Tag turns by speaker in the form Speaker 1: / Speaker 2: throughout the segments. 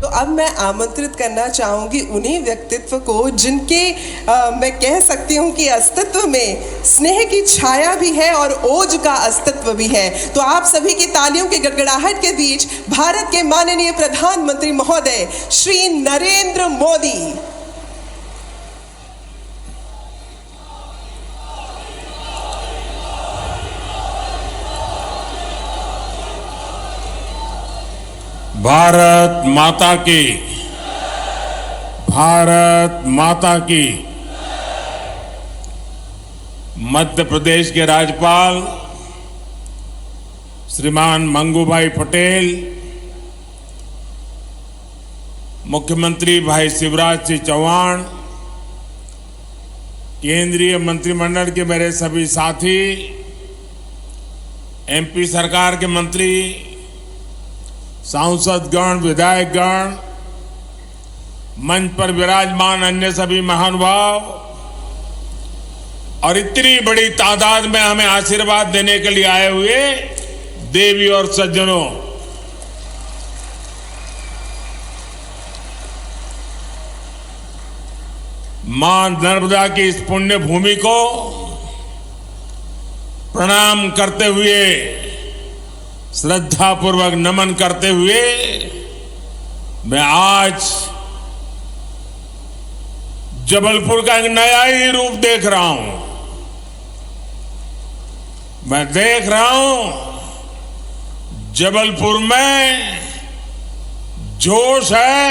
Speaker 1: तो अब मैं आमंत्रित करना चाहूंगी उन्हीं व्यक्तित्व को जिनके मैं कह सकती हूं कि अस्तित्व में स्नेह की छाया भी है और ओज का अस्तित्व भी है। तो आप सभी की तालियों की गड़गड़ाहट के बीच भारत के माननीय प्रधानमंत्री महोदय श्री नरेंद्र मोदी।
Speaker 2: भारत माता की, भारत माता की। मध्य प्रदेश के राज्यपाल श्रीमान मंगूभाई पटेल, मुख्यमंत्री भाई शिवराज सिंह चौहान, केंद्रीय मंत्रिमंडल के मेरे सभी साथी, एमपी सरकार के मंत्री, सांसदगण, विधायकगण, मंच पर विराजमान अन्य सभी महानुभाव और इतनी बड़ी तादाद में हमें आशीर्वाद देने के लिए आए हुए देवी और सज्जनों, मां नर्मदा की इस पुण्य भूमि को प्रणाम करते हुए, श्रद्धापूर्वक नमन करते हुए मैं आज जबलपुर का एक नया ही रूप देख रहा हूं। मैं देख रहा हूं जबलपुर में जोश है,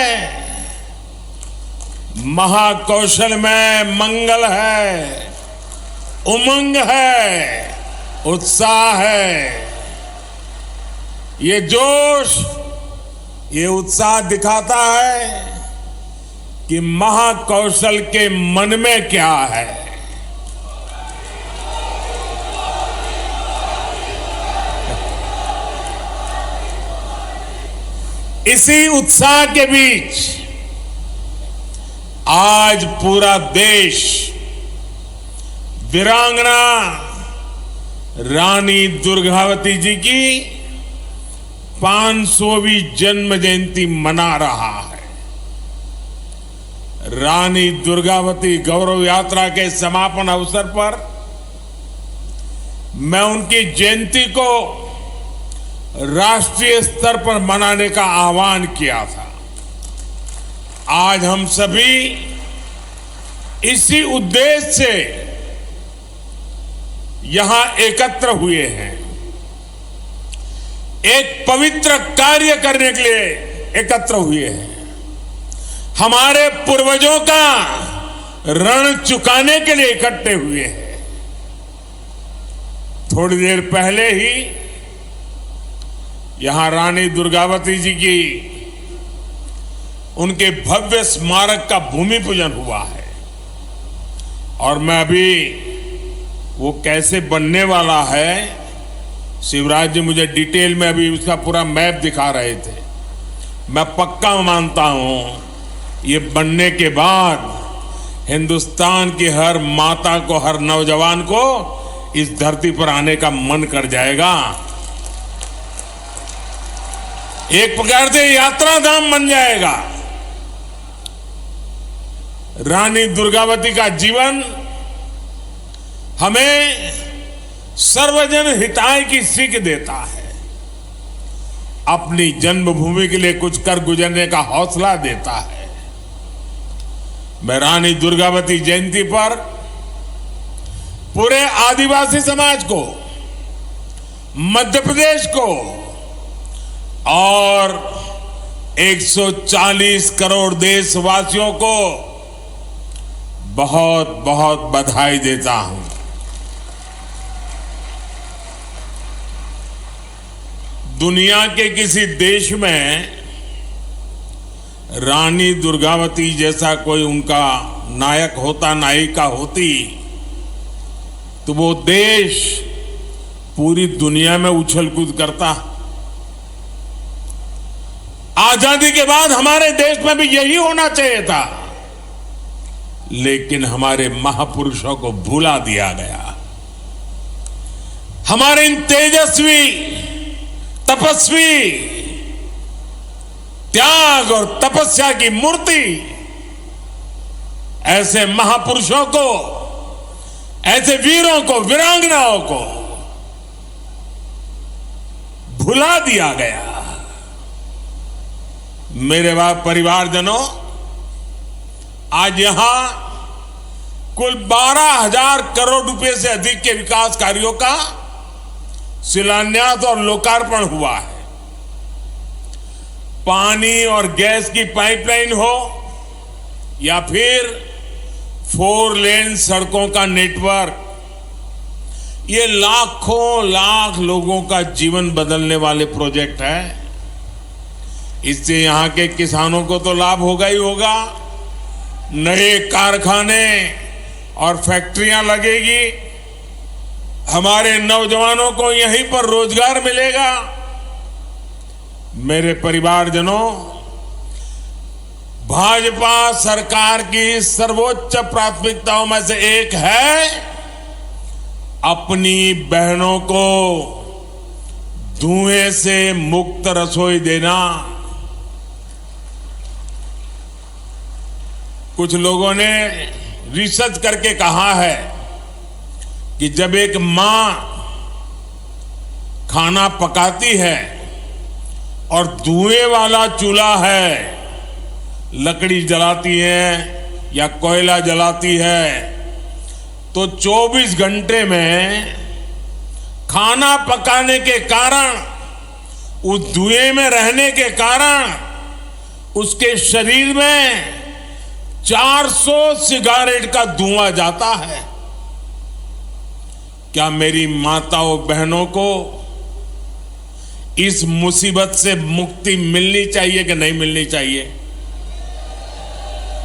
Speaker 2: महाकौशल में मंगल है, उमंग है, उत्साह है। ये जोश, ये उत्साह दिखाता है कि महाकौशल के मन में क्या है। इसी उत्साह के बीच आज पूरा देश वीरांगना रानी दुर्गावती जी की 500वीं जन्म जयंती मना रहा है। रानी दुर्गावती गौरव यात्रा के समापन अवसर पर मैं उनकी जयंती को राष्ट्रीय स्तर पर मनाने का आह्वान किया था। आज हम सभी इसी उद्देश्य से यहां एकत्र हुए हैं, एक पवित्र कार्य करने के लिए एकत्र हुए हैं, हमारे पूर्वजों का ऋण चुकाने के लिए इकट्ठे हुए हैं। थोड़ी देर पहले ही यहां रानी दुर्गावती जी की उनके भव्य स्मारक का भूमि पूजन हुआ है और मैं अभी वो कैसे बनने वाला है, शिवराज जी मुझे डिटेल में अभी उसका पूरा मैप दिखा रहे थे। मैं पक्का मानता हूं ये बनने के बाद हिंदुस्तान की हर माता को, हर नौजवान को इस धरती पर आने का मन कर जाएगा। एक प्रकार से यात्रा धाम बन जाएगा। रानी दुर्गावती का जीवन हमें सर्वजन हिताय की सीख देता है, अपनी जन्मभूमि के लिए कुछ कर गुजरने का हौसला देता है। मैं रानी दुर्गावती जयंती पर पूरे आदिवासी समाज को, मध्य प्रदेश को और 140 करोड़ देशवासियों को बहुत बहुत बधाई देता हूं। दुनिया के किसी देश में रानी दुर्गावती जैसा कोई उनका नायक होता, नायिका होती, तो वो देश पूरी दुनिया में उछल कूद करता। आजादी के बाद हमारे देश में भी यही होना चाहिए था, लेकिन हमारे महापुरुषों को भुला दिया गया। हमारे इन तेजस्वी, तपस्वी त्याग और तपस्या की मूर्ति, ऐसे महापुरुषों को, ऐसे वीरों को, वीरांगनाओं को भुला दिया गया। मेरे परिवारजनों, आज यहां कुल 12,000 करोड़ रुपए से अधिक के विकास कार्यों का शिलान्यास और लोकार्पण हुआ है। पानी और गैस की पाइपलाइन हो या फिर 4 लेन सड़कों का नेटवर्क, ये लाखों लाख लोगों का जीवन बदलने वाले प्रोजेक्ट हैं। इससे यहां के किसानों को तो लाभ होगा ही होगा, नए कारखाने और फैक्ट्रियां लगेगी, हमारे नौजवानों को यहीं पर रोजगार मिलेगा। मेरे परिवारजनों, भाजपा सरकार की सर्वोच्च प्राथमिकताओं में से एक है अपनी बहनों को धुएं से मुक्त रसोई देना। कुछ लोगों ने रिसर्च करके कहा है कि जब एक मां खाना पकाती है और धुएं वाला चूल्हा है, लकड़ी जलाती है या कोयला जलाती है, तो 24 घंटे में खाना पकाने के कारण, उस धुएं में रहने के कारण उसके शरीर में 400 सिगारेट का धुआं जाता है। क्या मेरी माताओं बहनों को इस मुसीबत से मुक्ति मिलनी चाहिए कि नहीं मिलनी चाहिए?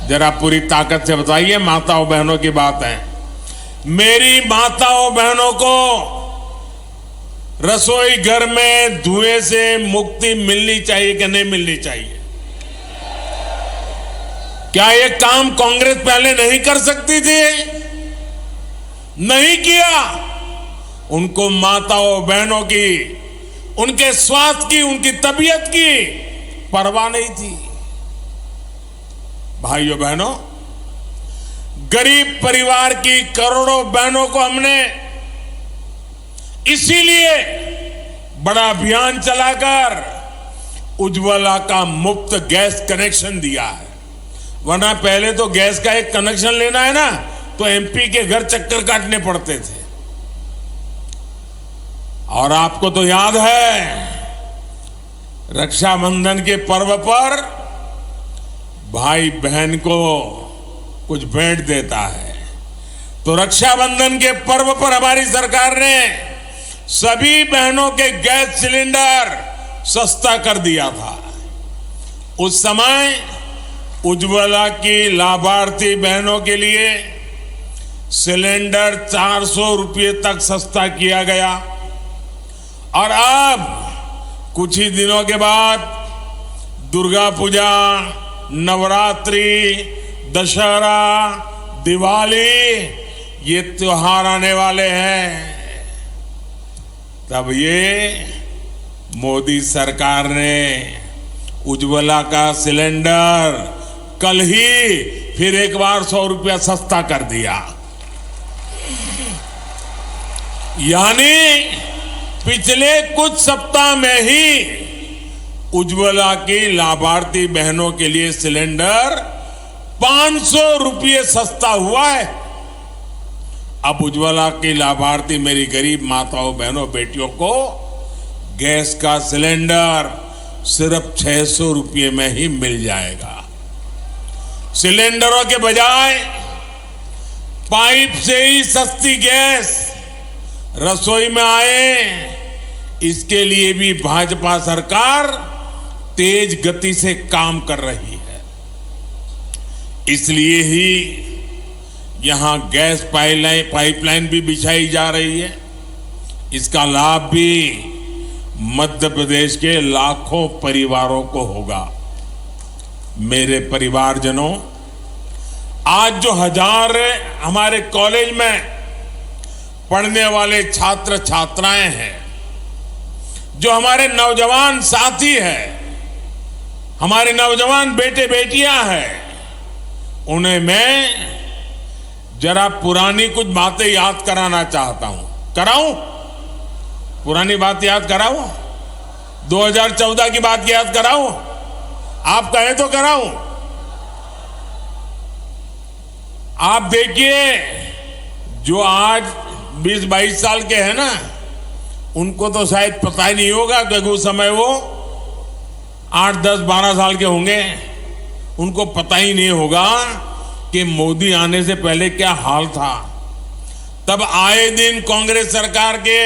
Speaker 2: जरा पूरी ताकत से बताइए। माताओं बहनों की बात है। मेरी माताओं बहनों को रसोई घर में धुएं से मुक्ति मिलनी चाहिए कि नहीं मिलनी चाहिए? क्या ये काम कांग्रेस पहले नहीं कर सकती थी? नहीं किया। उनको माताओं बहनों की, उनके स्वास्थ्य की, उनकी तबीयत की परवाह नहीं थी। भाइयों बहनों, गरीब परिवार की करोड़ों बहनों को हमने इसीलिए बड़ा अभियान चलाकर उज्ज्वला का मुफ्त गैस कनेक्शन दिया है। वरना पहले तो गैस का एक कनेक्शन लेना है ना, तो एमपी के घर चक्कर काटने पड़ते थे। और आपको तो याद है, रक्षाबंधन के पर्व पर भाई बहन को कुछ भेंट देता है, तो रक्षाबंधन के पर्व पर हमारी सरकार ने सभी बहनों के गैस सिलेंडर सस्ता कर दिया था। उस समय उज्ज्वला की लाभार्थी बहनों के लिए सिलेंडर 400 रुपये तक सस्ता किया गया। और अब कुछ ही दिनों के बाद दुर्गा पूजा, नवरात्रि, दशहरा, दिवाली, ये त्योहार आने वाले हैं। तब ये मोदी सरकार ने उज्ज्वला का सिलेंडर कल ही फिर एक बार 100 रुपया सस्ता कर दिया। यानी पिछले कुछ सप्ताह में ही उज्ज्वला की लाभार्थी बहनों के लिए सिलेंडर 500 रुपये सस्ता हुआ है। अब उज्ज्वला की लाभार्थी मेरी गरीब माताओं बहनों बेटियों को गैस का सिलेंडर सिर्फ 600 रुपये में ही मिल जाएगा। सिलेंडरों के बजाय पाइप से ही सस्ती गैस रसोई में आए, इसके लिए भी भाजपा सरकार तेज गति से काम कर रही है। इसलिए ही यहां गैस पाइपलाइन भी बिछाई जा रही है। इसका लाभ भी मध्य प्रदेश के लाखों परिवारों को होगा। मेरे परिवारजनों, आज जो हजार हमारे कॉलेज में पढ़ने वाले छात्र छात्राएं हैं, जो हमारे नौजवान साथी हैं, हमारे नौजवान बेटे बेटियां हैं, उन्हें मैं जरा पुरानी कुछ बातें याद कराना चाहता हूं। कराऊं? पुरानी बात याद कराऊं? 2014 की बात याद कराऊं? आप कहें तो कराऊं। आप देखिए, जो आज 20-22 साल के हैं ना, उनको तो शायद पता ही नहीं होगा, क्योंकि उस समय वो 8, 10, 12 साल के होंगे। उनको पता ही नहीं होगा कि मोदी आने से पहले क्या हाल था। तब आए दिन कांग्रेस सरकार के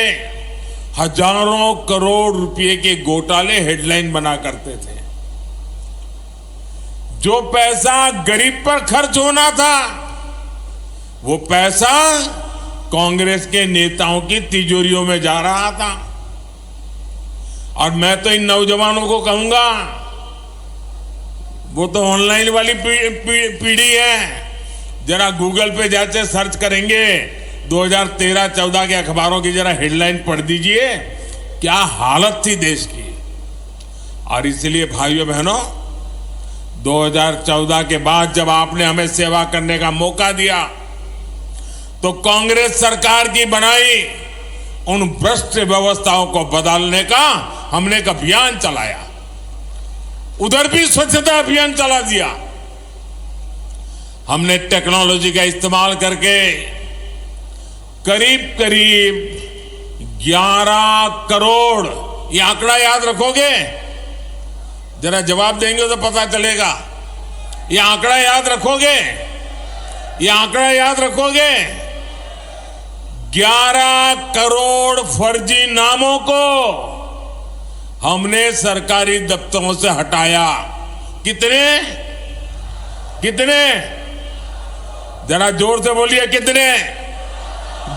Speaker 2: हजारों करोड़ रुपए के घोटाले हेडलाइन बना करते थे। जो पैसा गरीब पर खर्च होना था, वो पैसा कांग्रेस के नेताओं की तिजोरियों में जा रहा था। और मैं तो इन नौजवानों को कहूंगा, वो तो ऑनलाइन वाली पीढ़ी है, जरा गूगल पे जाके सर्च करेंगे 2013-14 के अखबारों की जरा हेडलाइन पढ़ दीजिए, क्या हालत थी देश की। और इसलिए भाइयों बहनों, 2014 के बाद जब आपने हमें सेवा करने का मौका दिया, तो कांग्रेस सरकार की बनाई उन भ्रष्ट व्यवस्थाओं को बदलने का हमने एक अभियान चलाया। उधर भी स्वच्छता अभियान चला दिया। हमने टेक्नोलॉजी का इस्तेमाल करके करीब करीब 11 करोड़, ये आंकड़ा याद रखोगे? जरा जवाब देंगे तो पता चलेगा। ये आंकड़ा याद रखोगे? ये आंकड़ा याद रखोगे? 11 करोड़ फर्जी नामों को हमने सरकारी दफ्तरों से हटाया। कितने? कितने? जरा जोर से बोलिए, कितने?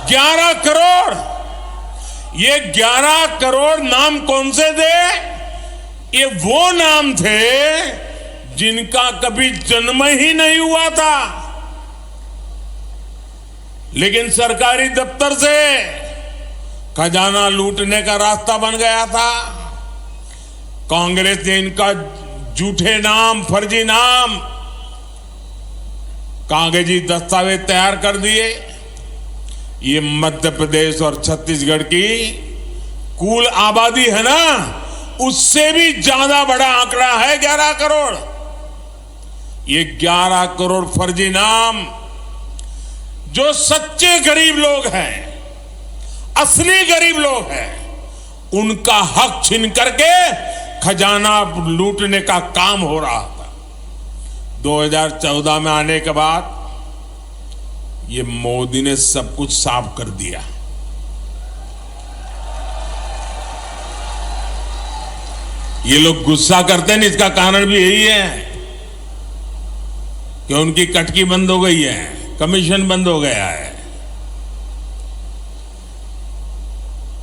Speaker 2: 11 करोड़। ये 11 करोड़ नाम कौन से थे? ये वो नाम थे जिनका कभी जन्म ही नहीं हुआ था, लेकिन सरकारी दफ्तर से खजाना लूटने का रास्ता बन गया था। कांग्रेस ने इनका झूठे नाम, फर्जी नाम, कागजी दस्तावेज तैयार कर दिए। ये मध्य प्रदेश और छत्तीसगढ़ की कुल आबादी है ना, उससे भी ज्यादा बड़ा आंकड़ा है 11 करोड़। ये 11 करोड़ फर्जी नाम, जो सच्चे गरीब लोग हैं, असली गरीब लोग हैं, उनका हक छीन करके खजाना लूटने का काम हो रहा था। 2014 में आने के बाद ये मोदी ने सब कुछ साफ कर दिया। ये लोग गुस्सा करते हैं, इसका कारण भी यही है कि उनकी कटकी बंद हो गई है, कमीशन बंद हो गया है।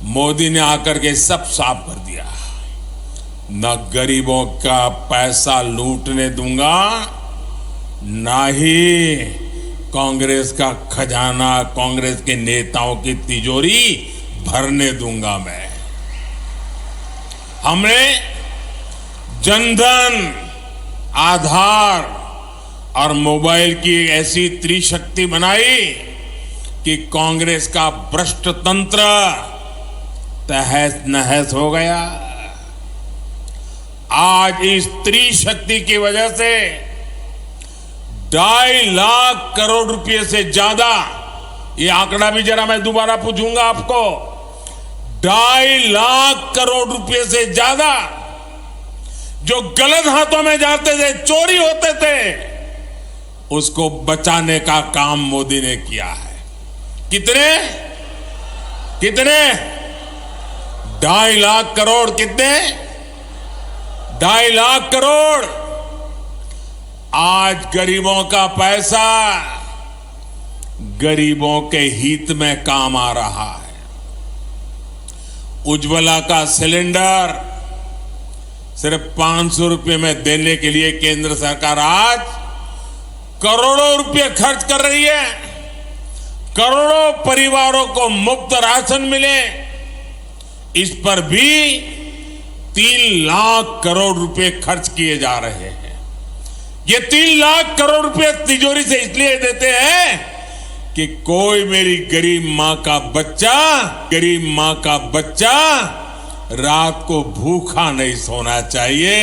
Speaker 2: मोदी ने आकर के सब साफ कर दिया। न गरीबों का पैसा लूटने दूंगा, ना ही कांग्रेस का खजाना, कांग्रेस के नेताओं की तिजोरी भरने दूंगा मैं। हमने जनधन, आधार और मोबाइल की ऐसी त्रिशक्ति बनाई कि कांग्रेस का भ्रष्ट तंत्र तहस नहस हो गया। आज इस त्रिशक्ति की वजह से 2.5 लाख करोड़ रुपए से ज्यादा, ये आंकड़ा भी जरा मैं दोबारा पूछूंगा आपको, 2.5 लाख करोड़ रुपए से ज्यादा जो गलत हाथों में जाते थे, चोरी होते थे, उसको बचाने का काम मोदी ने किया है। कितने? कितने? 2.5 लाख करोड़। कितने? 2.5 लाख करोड़। आज गरीबों का पैसा गरीबों के हित में काम आ रहा है। उज्ज्वला का सिलेंडर सिर्फ 500 रुपए में देने के लिए केंद्र सरकार आज करोड़ों रुपए खर्च कर रही है। करोड़ों परिवारों को मुफ्त राशन मिले, इस पर भी 3 लाख करोड़ रुपए खर्च किए जा रहे हैं। ये 3 लाख करोड़ रुपए तिजोरी से इसलिए देते हैं कि कोई मेरी गरीब मां का बच्चा रात को भूखा नहीं सोना चाहिए,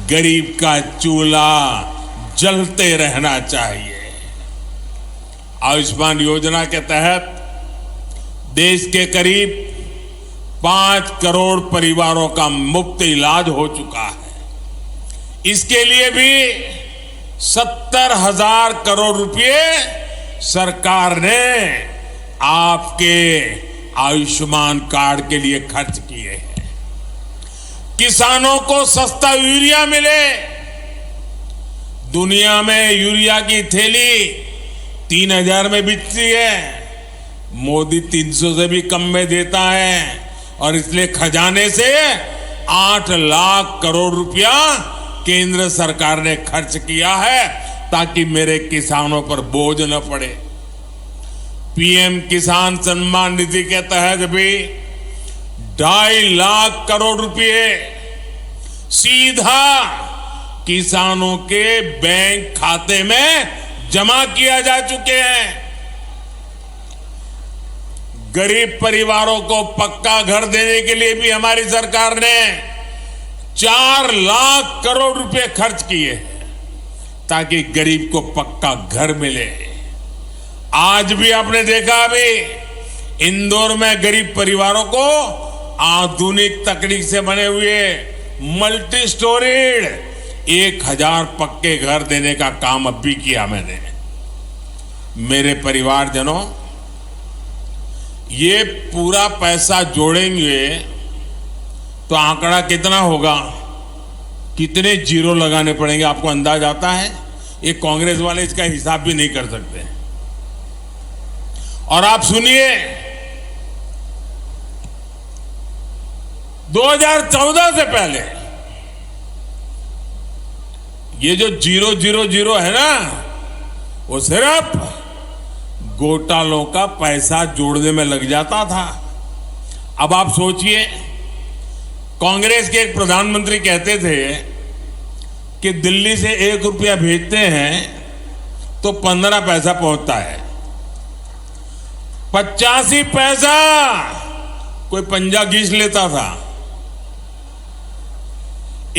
Speaker 2: गरीब का चूल्हा जलते रहना चाहिए। आयुष्मान योजना के तहत देश के करीब 5 करोड़ परिवारों का मुफ्त इलाज हो चुका है। इसके लिए भी 70,000 करोड़ रुपए सरकार ने आपके आयुष्मान कार्ड के लिए खर्च किए हैं। किसानों को सस्ता यूरिया मिले। दुनिया में यूरिया की थैली 3,000 में बिकती है, मोदी 300 से भी कम में देता है और इसलिए खजाने से 8 लाख करोड़ रुपया केंद्र सरकार ने खर्च किया है ताकि मेरे किसानों पर बोझ न पड़े। पीएम किसान सम्मान निधि के तहत भी 2.5 लाख करोड़ रुपए सीधा किसानों के बैंक खाते में जमा किया जा चुके हैं। गरीब परिवारों को पक्का घर देने के लिए भी हमारी सरकार ने 4 लाख करोड़ रुपए खर्च किए हैं ताकि गरीब को पक्का घर मिले। आज भी आपने देखा, अभी इंदौर में गरीब परिवारों को आधुनिक तकनीक से बने हुए मल्टी स्टोरीड 1000 पक्के घर देने का काम अब भी किया मैंने। मेरे परिवारजनों, ये पूरा पैसा जोड़ेंगे तो आंकड़ा कितना होगा, कितने जीरो लगाने पड़ेंगे, आपको अंदाज आता है? ये कांग्रेस वाले इसका हिसाब भी नहीं कर सकते। और आप सुनिए, 2014 से पहले ये जो 000 है ना, वो सिर्फ घोटालों का पैसा जोड़ने में लग जाता था। अब आप सोचिए, कांग्रेस के एक प्रधानमंत्री कहते थे कि दिल्ली से 1 रुपया भेजते हैं तो 15 पैसा पहुंचता है। 85 पैसा कोई पंजा घींच लेता था।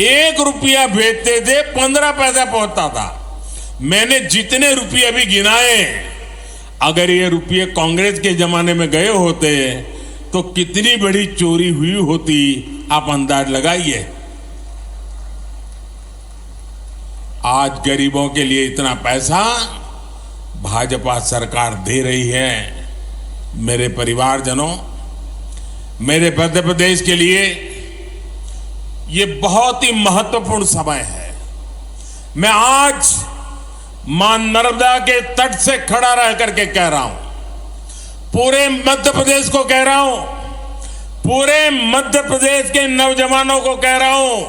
Speaker 2: 1 रुपया भेजते थे, 15 पैसा पहुंचता था। मैंने जितने रुपये अभी गिनाए, अगर ये रुपये कांग्रेस के जमाने में गए होते तो कितनी बड़ी चोरी हुई होती, आप अंदाज लगाइए। आज गरीबों के लिए इतना पैसा भाजपा सरकार दे रही है। मेरे परिवारजनों, मेरे मध्य प्रदेश के लिए ये बहुत ही महत्वपूर्ण समय है। मैं आज मां नर्मदा के तट से खड़ा रह करके कह रहा हूं, पूरे मध्य प्रदेश को कह रहा हूं, पूरे मध्य प्रदेश के नौजवानों को कह रहा हूं,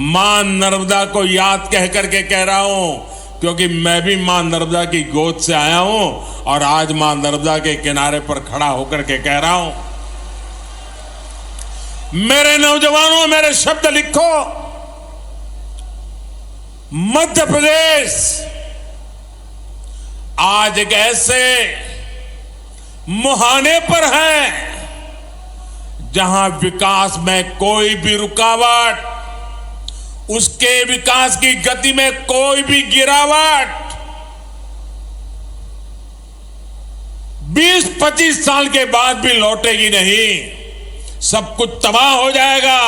Speaker 2: मां नर्मदा को याद कह करके कह रहा हूं, क्योंकि मैं भी मां नर्मदा की गोद से आया हूं और आज मां नर्मदा के किनारे पर खड़ा होकर के कह रहा हूं, मेरे नौजवानों, मेरे शब्द लिखो। मध्य प्रदेश आज एक ऐसे मुहाने पर है जहां विकास में कोई भी रुकावट, उसके विकास की गति में कोई भी गिरावट 20-25 साल के बाद भी लौटेगी नहीं। सब कुछ तबाह हो जाएगा।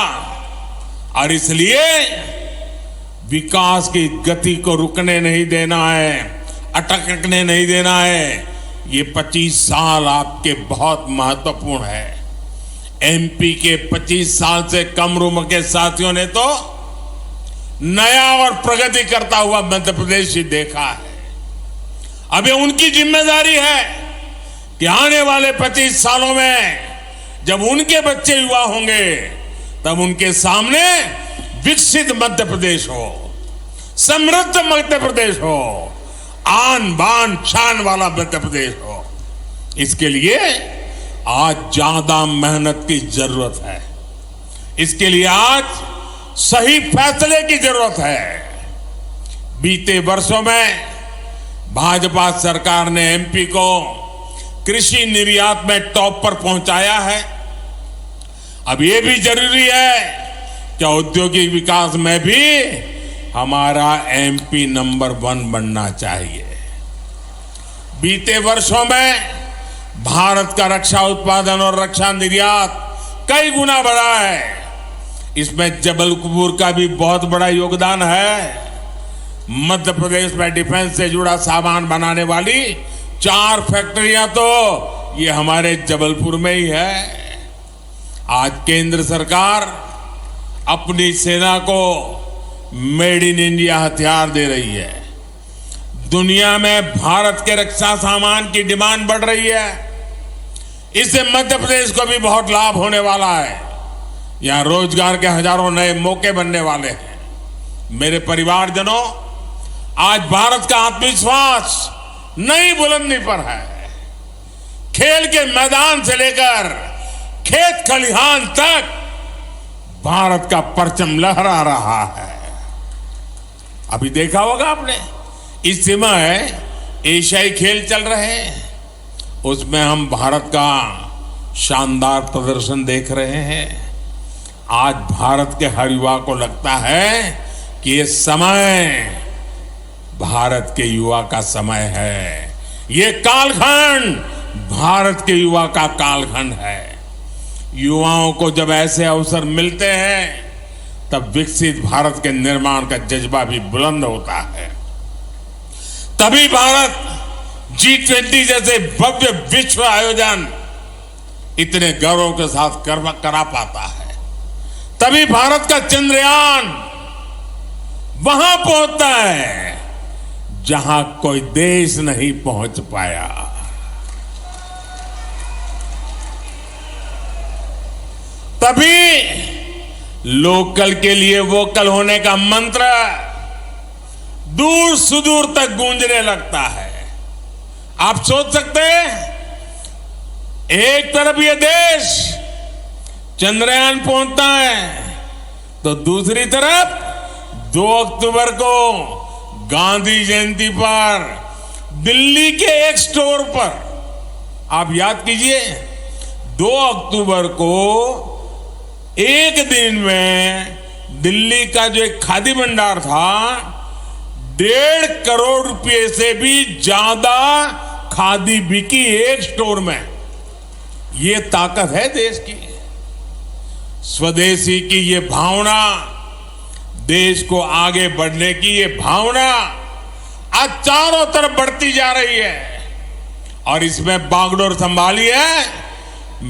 Speaker 2: और इसलिए विकास की गति को रुकने नहीं देना है, अटकने नहीं देना है। ये 25 साल आपके बहुत महत्वपूर्ण है। एमपी के 25 साल से कम उम्र के साथियों ने तो नया और प्रगति करता हुआ मध्य प्रदेश ही देखा है। अब ये उनकी जिम्मेदारी है कि आने वाले 25 सालों में जब उनके बच्चे युवा होंगे, तब उनके सामने विकसित मध्य प्रदेश हो, समृद्ध मध्य प्रदेश हो, आन बान शान वाला मध्य प्रदेश हो। इसके लिए आज ज्यादा मेहनत की जरूरत है। इसके लिए आज सही फैसले की जरूरत है। बीते वर्षों में भाजपा सरकार ने एमपी को कृषि निर्यात में टॉप पर पहुंचाया है। अब ये भी जरूरी है कि औद्योगिक विकास में भी हमारा एमपी नंबर 1 बनना चाहिए। बीते वर्षों में भारत का रक्षा उत्पादन और रक्षा निर्यात कई गुना बढ़ा है। इसमें जबलपुर का भी बहुत बड़ा योगदान है। मध्य प्रदेश में डिफेंस से जुड़ा सामान बनाने वाली 4 फैक्ट्रियां तो ये हमारे जबलपुर में ही है। आज केंद्र सरकार अपनी सेना को मेड इन इंडिया हथियार दे रही है। दुनिया में भारत के रक्षा सामान की डिमांड बढ़ रही है। इससे मध्य प्रदेश को भी बहुत लाभ होने वाला है। यहां रोजगार के हजारों नए मौके बनने वाले हैं। मेरे परिवारजनों, आज भारत का आत्मविश्वास नई बुलंदी पर है। खेल के मैदान से लेकर खेत खलिहान तक भारत का परचम लहरा रहा है। अभी देखा होगा आपने, इस समय एशियाई खेल चल रहे हैं, उसमें हम भारत का शानदार प्रदर्शन देख रहे हैं। आज भारत के हर युवा को लगता है कि ये समय भारत के युवा का समय है। ये कालखंड भारत के युवा का कालखंड है। युवाओं को जब ऐसे अवसर मिलते हैं तब विकसित भारत के निर्माण का जज्बा भी बुलंद होता है। तभी भारत G20 जैसे भव्य विश्व आयोजन इतने गौरव के साथ करा पाता है। तभी भारत का चंद्रयान वहां पहुंचता है जहां कोई देश नहीं पहुंच पाया। तभी लोकल के लिए वोकल होने का मंत्र दूर सुदूर तक गूंजने लगता है। आप सोच सकते हैं, एक तरफ ये देश चंद्रयान पहुंचता है तो दूसरी तरफ 2 अक्टूबर को गांधी जयंती पर दिल्ली के एक स्टोर पर, आप याद कीजिए, 2 अक्टूबर को एक दिन में दिल्ली का जो एक खादी भंडार था, 1.5 करोड़ रुपए से भी ज्यादा खादी बिकी एक स्टोर में। ये ताकत है देश की। स्वदेशी की ये भावना, देश को आगे बढ़ने की ये भावना आज चारों तरफ बढ़ती जा रही है। और इसमें बागडोर संभाली है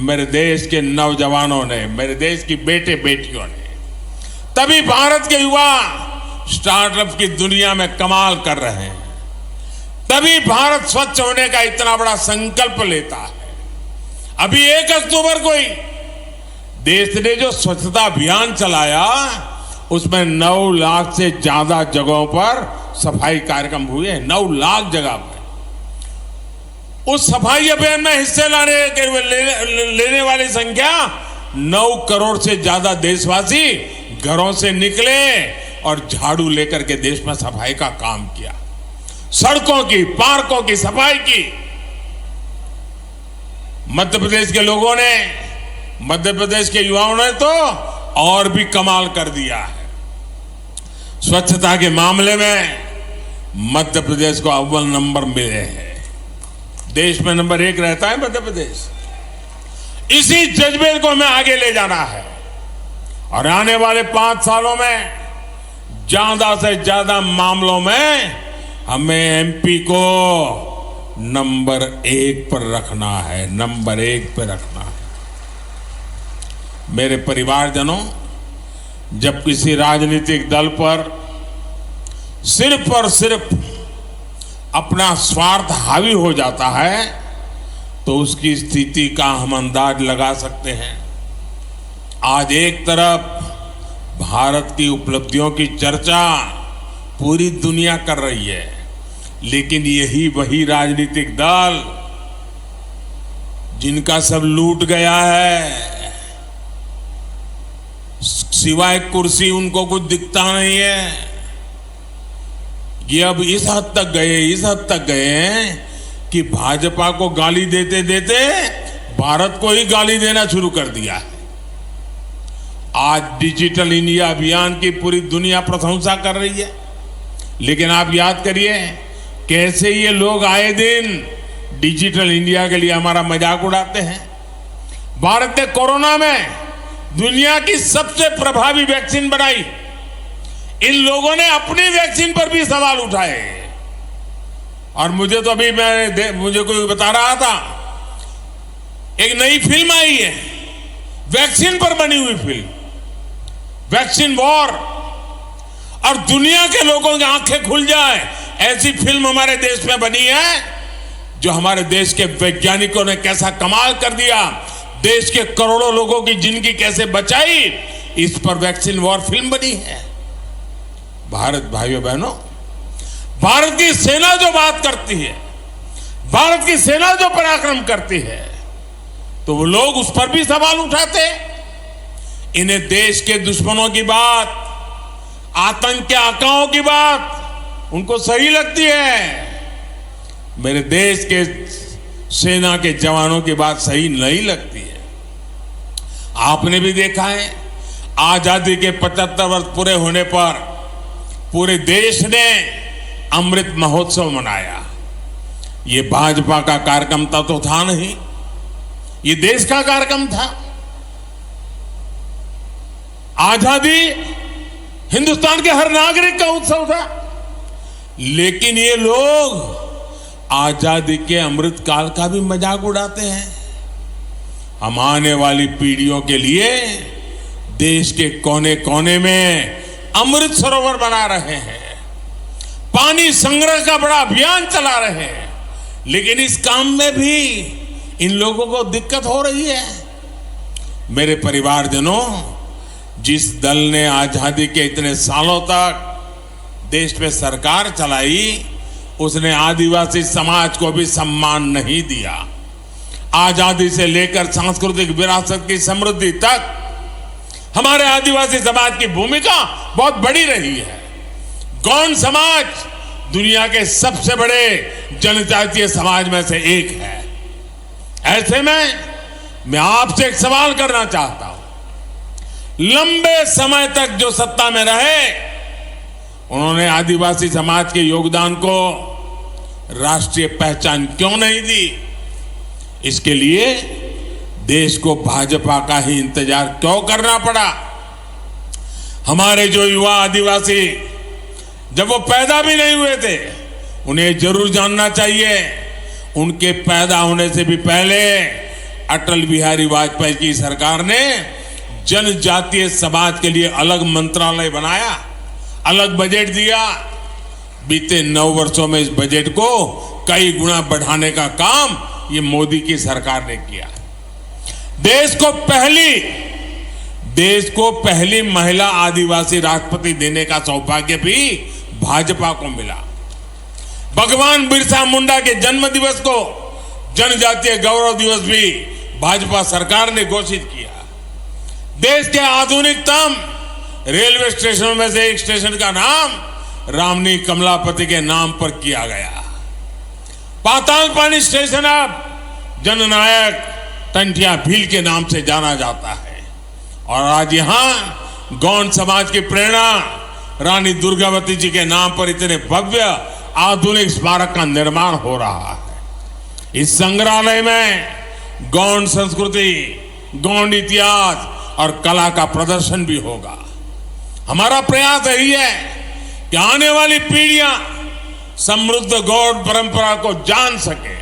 Speaker 2: मेरे देश के नौजवानों ने, मेरे देश की बेटे बेटियों ने। तभी भारत के युवा स्टार्टअप की दुनिया में कमाल कर रहे हैं। तभी भारत स्वच्छ होने का इतना बड़ा संकल्प लेता है। अभी 1 अक्टूबर को ही देश ने जो स्वच्छता अभियान चलाया, उसमें 9 लाख से ज्यादा जगहों पर सफाई कार्यक्रम हुए। 9 लाख जगह पर उस सफाई अभियान में हिस्से लेने वाली संख्या 9 करोड़ से ज्यादा देशवासी घरों से निकले और झाड़ू लेकर के देश में सफाई का काम किया। सड़कों की, पार्कों की सफाई की। मध्य प्रदेश के लोगों ने, मध्य प्रदेश के युवाओं ने तो और भी कमाल कर दिया है। स्वच्छता के मामले में मध्य प्रदेश को अव्वल नंबर मिले हैं। देश में नंबर 1 रहता है मध्य प्रदेश। इसी जज्बे को हमें आगे ले जाना है और आने वाले 5 सालों में ज्यादा से ज्यादा मामलों में हमें एमपी को नंबर 1 पर रखना है, नंबर 1 पर रखना है। मेरे परिवारजनों, जब किसी राजनीतिक दल पर सिर्फ और सिर्फ अपना स्वार्थ हावी हो जाता है तो उसकी स्थिति का हम अंदाज लगा सकते हैं। आज एक तरफ भारत की उपलब्धियों की चर्चा पूरी दुनिया कर रही है, लेकिन यही वही राजनीतिक दल जिनका सब लूट गया है, सिवाय कुर्सी उनको कुछ दिखता नहीं है। ये अब इस हद तक गए हैं कि भाजपा को गाली देते देते भारत को ही गाली देना शुरू कर दिया है। आज डिजिटल इंडिया अभियान की पूरी दुनिया प्रशंसा कर रही है, लेकिन आप याद करिए कैसे ये लोग आए दिन डिजिटल इंडिया के लिए हमारा मजाक उड़ाते हैं। भारत ने कोरोना में दुनिया की सबसे प्रभावी वैक्सीन बनाई। इन लोगों ने अपनी वैक्सीन पर भी सवाल उठाए। और मुझे तो अभी मुझे कोई बता रहा था, एक नई फिल्म आई है वैक्सीन पर बनी हुई फिल्म, वैक्सीन वॉर, और दुनिया के लोगों की आंखें खुल जाए ऐसी फिल्म हमारे देश में बनी है, जो हमारे देश के वैज्ञानिकों ने कैसा कमाल कर दिया, देश के करोड़ों लोगों की जिंदगी कैसे बचाई, इस पर वैक्सीन वॉर फिल्म बनी है। भारत भाइयों बहनों, भारत की सेना जो बात करती है, भारत की सेना जो पराक्रम करती है, तो वो लोग उस पर भी सवाल उठाते। इन्हें देश के दुश्मनों की बात, आतंक के आकाओं की बात उनको सही लगती है। मेरे देश के सेना के जवानों की बात सही नहीं लगती है। आपने भी देखा है, आजादी के 75 वर्ष पूरे होने पर पूरे देश ने अमृत महोत्सव मनाया। ये भाजपा का कार्यक्रम तो था नहीं, ये देश का कार्यक्रम था। आजादी हिंदुस्तान के हर नागरिक का उत्सव था, लेकिन ये लोग आजादी के अमृत काल का भी मजाक उड़ाते हैं। हम आने वाली पीढ़ियों के लिए देश के कोने कोने में अमृत सरोवर बना रहे हैं, पानी संग्रह का बड़ा अभियान चला रहे हैं, लेकिन इस काम में भी इन लोगों को दिक्कत हो रही है। मेरे परिवारजनों, जिस दल ने आजादी के इतने सालों तक देश में सरकार चलाई, उसने आदिवासी समाज को भी सम्मान नहीं दिया। आजादी से लेकर सांस्कृतिक विरासत की समृद्धि तक हमारे आदिवासी समाज की भूमिका बहुत बड़ी रही है। गौंड समाज दुनिया के सबसे बड़े जनजातीय समाज में से एक है। ऐसे में मैं आपसे एक सवाल करना चाहता हूं। लंबे समय तक जो सत्ता में रहे, उन्होंने आदिवासी समाज के योगदान को राष्ट्रीय पहचान क्यों नहीं दी? इसके लिए देश को भाजपा का ही इंतजार क्यों करना पड़ा? हमारे जो युवा आदिवासी जब वो पैदा भी नहीं हुए थे, उन्हें जरूर जानना चाहिए, उनके पैदा होने से भी पहले अटल बिहारी वाजपेयी की सरकार ने जनजातीय समाज के लिए अलग मंत्रालय बनाया, अलग बजट दिया। बीते 9 वर्षों में इस बजट को कई गुना बढ़ाने का काम ये मोदी की सरकार ने किया। देश को पहली महिला आदिवासी राष्ट्रपति देने का सौभाग्य भी भाजपा को मिला। भगवान बिरसा मुंडा के जन्म दिवस को जनजातीय गौरव दिवस भी भाजपा सरकार ने घोषित किया। देश के आधुनिकतम रेलवे स्टेशनों में से एक स्टेशन का नाम रामनी कमलापति के नाम पर किया गया। पातालपानी स्टेशन अब जननायक टंटिया भील के नाम से जाना जाता है। और आज यहां गौंड समाज की प्रेरणा रानी दुर्गावती जी के नाम पर इतने भव्य आधुनिक स्मारक का निर्माण हो रहा है। इस संग्रहालय में गौंड संस्कृति, गौंड इतिहास और कला का प्रदर्शन भी होगा। हमारा प्रयास यही है कि आने वाली पीढ़ियां समृद्ध गौंड परंपरा को जान सके।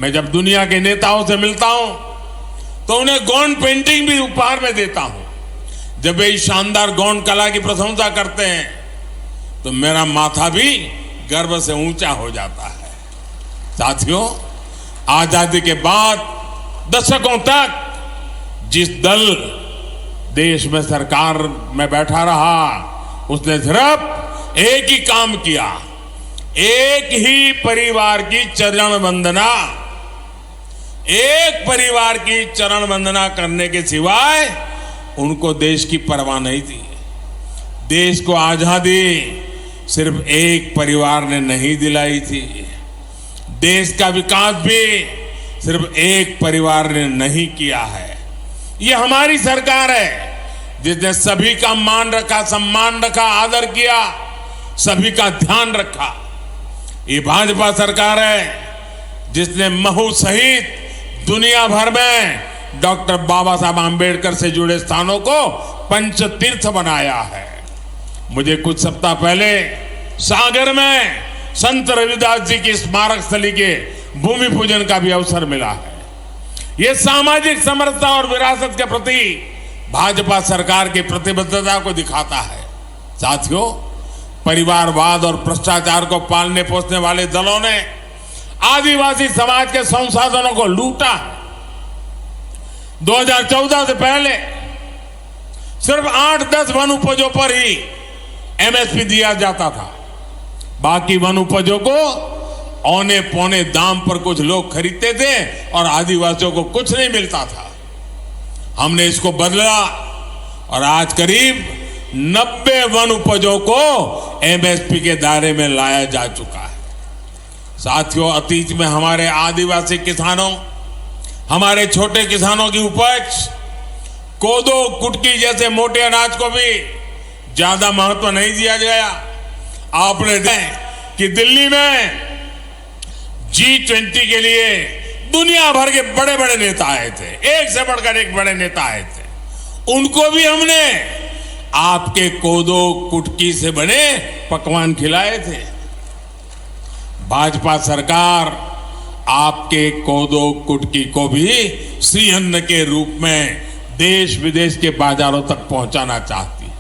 Speaker 2: मैं जब दुनिया के नेताओं से मिलता हूं तो उन्हें गौंड पेंटिंग भी उपहार में देता हूं। जब वे शानदार गौंड कला की प्रशंसा करते हैं तो मेरा माथा भी गर्व से ऊंचा हो जाता है। साथियों, आजादी के बाद दशकों तक जिस दल देश में सरकार में बैठा रहा, उसने सिर्फ एक ही काम किया, एक ही परिवार की चरण वंदना, एक परिवार की चरण वंदना करने के सिवाय उनको देश की परवाह नहीं थी। देश को आजादी सिर्फ एक परिवार ने नहीं दिलाई थी। देश का विकास भी सिर्फ एक परिवार ने नहीं किया है। ये हमारी सरकार है जिसने सभी का मान रखा, सम्मान रखा, आदर किया, सभी का ध्यान रखा। ये भाजपा सरकार है जिसने महू सहित दुनिया भर में डॉक्टर बाबा साहब आम्बेडकर से जुड़े स्थानों को पंच तीर्थ बनाया है। मुझे कुछ सप्ताह पहले सागर में संत रविदास जी की स्मारक स्थली के भूमि पूजन का भी अवसर मिला है। यह सामाजिक समरसता और विरासत के प्रति भाजपा सरकार की प्रतिबद्धता को दिखाता है। साथियों, परिवारवाद और भ्रष्टाचार को पालने पोसने वाले दलों ने आदिवासी समाज के संसाधनों को लूटा है। 2014 से पहले सिर्फ 8-10 वन उपजों पर ही एमएसपी दिया जाता था। बाकी वन उपजों को औने पौने दाम पर कुछ लोग खरीदते थे और आदिवासियों को कुछ नहीं मिलता था। हमने इसको बदला और आज करीब 90 वन उपजों को एमएसपी के दायरे में लाया जा चुका है। साथियों, अतीत में हमारे आदिवासी किसानों, हमारे छोटे किसानों की उपज कोदो, कुटकी जैसे मोटे अनाज को भी ज्यादा महत्व नहीं दिया गया। आपने देखा कि दिल्ली में G20 के लिए दुनिया भर के बड़े बड़े नेता आए थे, एक से बढ़कर एक बड़े नेता आए थे। उनको भी हमने आपके कोदो कुटकी से बने पकवान खिलाए थे। भाजपा सरकार आपके कोदो कुटकी को भी श्री अन्न के रूप में देश विदेश के बाजारों तक पहुंचाना चाहती है।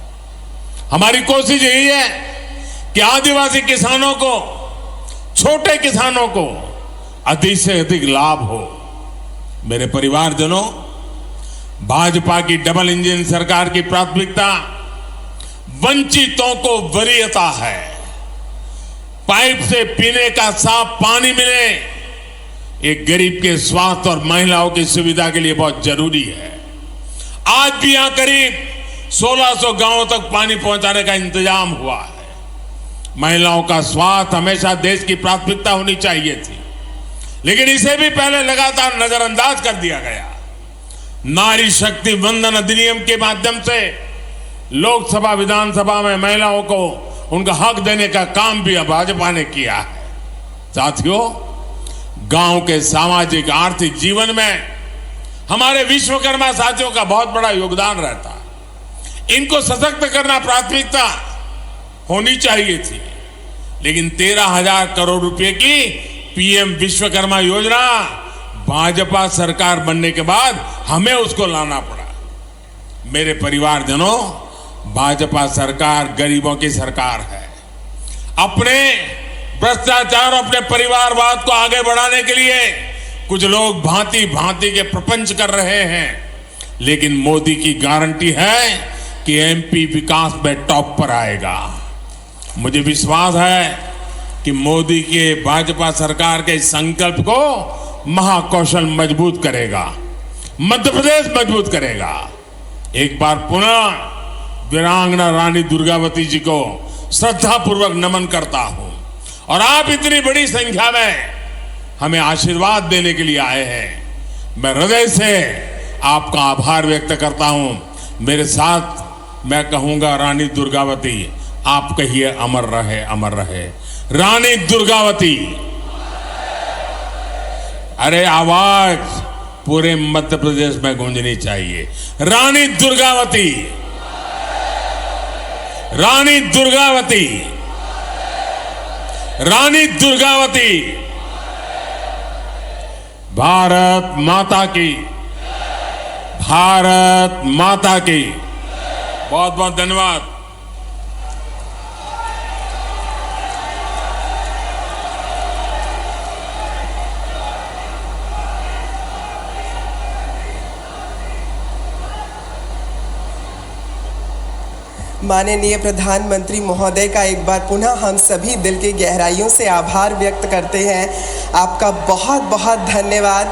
Speaker 2: हमारी कोशिश यही है कि आदिवासी किसानों को, छोटे किसानों को अधिक से अधिक लाभ हो। मेरे परिवारजनों, भाजपा की डबल इंजन सरकार की प्राथमिकता वंचितों को वरीयता है। पाइप से पीने का साफ पानी मिले, एक गरीब के स्वास्थ्य और महिलाओं की सुविधा के लिए बहुत जरूरी है। आज भी यहां करीब 1600 गांवों तक पानी पहुंचाने का इंतजाम हुआ है। महिलाओं का स्वास्थ्य हमेशा देश की प्राथमिकता होनी चाहिए थी, लेकिन इसे भी पहले लगातार नजरअंदाज कर दिया गया। नारी शक्ति वंदन अधिनियम के माध्यम से लोकसभा, विधानसभा में महिलाओं को उनका हक देने का काम भी भाजपा ने किया है। साथियों, गांव के सामाजिक आर्थिक जीवन में हमारे विश्वकर्मा साथियों का बहुत बड़ा योगदान रहता है। इनको सशक्त करना प्राथमिकता होनी चाहिए थी, लेकिन 13,000 करोड़ रुपए की पीएम विश्वकर्मा योजना भाजपा सरकार बनने के बाद हमें उसको लाना पड़ा। मेरे परिवारजनों, भाजपा सरकार गरीबों की सरकार है। अपने भ्रष्टाचार, अपने परिवारवाद को आगे बढ़ाने के लिए कुछ लोग भांति भांति के प्रपंच कर रहे हैं, लेकिन मोदी की गारंटी है कि एमपी विकास में टॉप पर आएगा। मुझे विश्वास है कि मोदी के भाजपा सरकार के संकल्प को महाकौशल मजबूत करेगा, मध्य प्रदेश मजबूत करेगा। एक बार पुनः वीरांगना रानी दुर्गावती जी को श्रद्धापूर्वक नमन करता हूं और आप इतनी बड़ी संख्या में हमें आशीर्वाद देने के लिए आए हैं। मैं हृदय से आपका आभार व्यक्त करता हूं। मेरे साथ मैं कहूंगा, रानी दुर्गावती, आप कहिए अमर रहे, अमर रहे। रानी दुर्गावती। अरे आवाज पूरे मध्य प्रदेश में गूंजनी चाहिए। रानी दुर्गावती, रानी दुर्गावती, रानी दुर्गावती। भारत माता की, भारत माता की। बहुत बहुत धन्यवाद।
Speaker 1: माननीय प्रधानमंत्री महोदय का एक बार पुनः हम सभी दिल की गहराइयों से आभार व्यक्त करते हैं। आपका बहुत बहुत धन्यवाद।